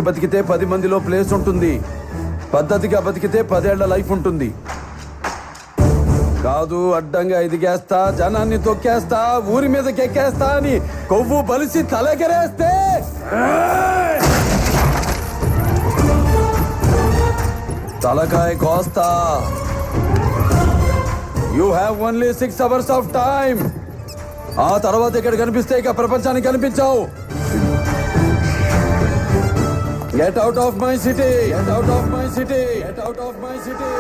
బతికితే 10 మందిలో ప్లేస్ ఉంటుంది. పద్ధతిగా బతికితే 10 ఏళ్ల లైఫ్ ఉంటుంది. కాదు అడ్డంగా ఎదిగేస్తా, జనాన్ని తొక్కేస్తా, ఊరి మీదకి ఎక్కేస్తా అని కొవ్వు బలిసి తలెగరేస్తే తలకాయ కోస్తా. You have only 6 hours of time. ఆ తర్వాత ఇక్కడ కనిపిస్తే ఇక ప్రపంచానికి కనిపించావు. Get out of my city, get out of my city, get out of my city.